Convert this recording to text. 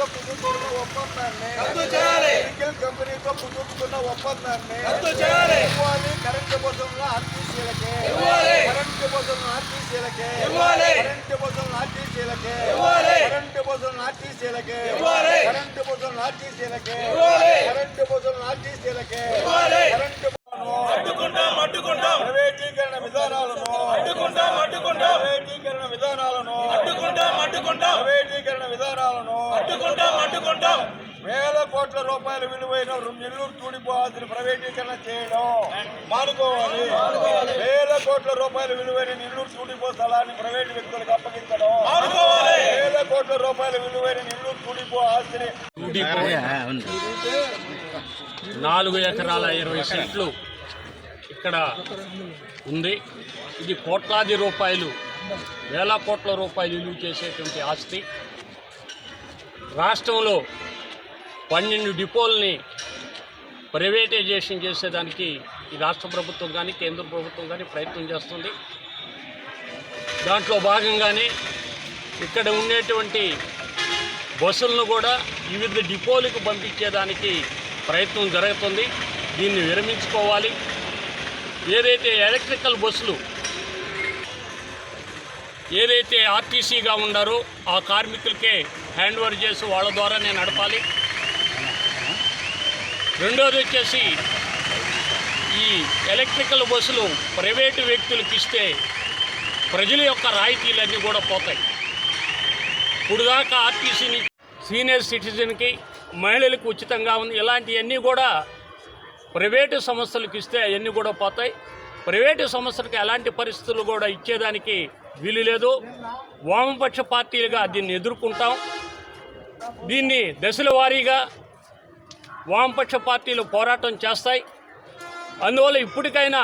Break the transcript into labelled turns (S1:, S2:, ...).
S1: కంపెనీతో కుదుర్చుకున్న ఒప్పందాన్ని రద్దు చేయాలి. కెమికల్ కంపెనీతో కుదుర్చుకున్న ఒప్పందాన్ని రద్దు చేయాలి. ఇవ్వాలి కరెంటు బస్సులను ఆర్టీసీలకే ఇవ్వాలి. కరెంటు బస్సులను ఆర్టీసీలకే ఇవ్వాలి. కరెంటు బస్సులను ఆర్టీసీలకే ఇవ్వాలి. కరెంటు బస్సులను ఆర్టీసీలకే ఇవ్వాలి. కరెంటు బస్సులను ఆర్టీసీలకే ఇవ్వాలి. కరెంటు బస్సులను ఆర్టీసీలకే ఇవ్వాలి. కరెంటు అడ్డుకుంటాం అడ్డుకుంటాం ప్రైవేటీకరణ విధానాలను అడ్డుకుంటాం అడ్డుకుంటాం ప్రైవేటీకరణ విధానాలను అడ్డుకుంటాం అడ్డుకుంటాం ప్రైవేటీకరణ విధానాలను అడ్డుకుంటాం అడ్డుకుంటాం. వేల కోట్ల రూపాయల విలువైన నెల్లూరు తూడిపో ఆస్తిని ప్రైవేటీకరణ చేయడం మానుకోవాలి. వేల కోట్ల రూపాయల విలువైన నెల్లూరు తూడిపో స్థలాన్ని ప్రైవేటు వ్యక్తులకు అప్పగించడం మానుకోవాలి. వేల కోట్ల రూపాయల విలువైన నెల్లూరు తూడిపో ఆస్తిని
S2: 4 ఎకరాల 20 సెంట్లు ఇక్కడ ఉంది. ఇది కోట్లాది రూపాయలు, వేల కోట్ల రూపాయలు విలువ చేసేటువంటి ఆస్తి. రాష్ట్రంలో 12 డిపోల్ని ప్రైవేటైజేషన్ చేసేదానికి ఈ రాష్ట్ర ప్రభుత్వం కానీ కేంద్ర ప్రభుత్వం కానీ ప్రయత్నం చేస్తుంది. దాంట్లో భాగంగానే ఇక్కడ ఉండేటువంటి బస్సులను కూడా వివిధ డిపోలకు పంపించేదానికి ప్రయత్నం జరుగుతుంది. దీన్ని విరమించుకోవాలి. ఏదైతే ఎలక్ట్రికల్ బస్సులు ఏదైతే ఆర్టీసీగా ఉన్నారో ఆ కార్మికులకే హ్యాండ్ ఓవర్ చేసి వాళ్ళ ద్వారానే నడపాలి. రెండోది వచ్చేసి ఈ ఎలక్ట్రికల్ బస్సులు ప్రైవేటు వ్యక్తులకు ఇస్తే ప్రజల యొక్క రాయితీలన్నీ కూడా పోతాయి. ఇప్పుడు దాకా ఆర్టీసీని సీనియర్ సిటిజన్కి, మహిళలకు ఉచితంగా ఉంది. ఇలాంటివన్నీ కూడా ప్రైవేటు సంస్థలకు ఇస్తే అవన్నీ కూడా పోతాయి. ప్రైవేటు సంస్థలకు ఎలాంటి పరిస్థితులు కూడా ఇచ్చేదానికి వీలు లేదు. వామపక్ష పార్టీలుగా దీన్ని ఎదుర్కొంటాం. దీన్ని దశల వారీగా వామపక్ష పార్టీలు పోరాటం చేస్తాయి. అందువల్ల ఇప్పటికైనా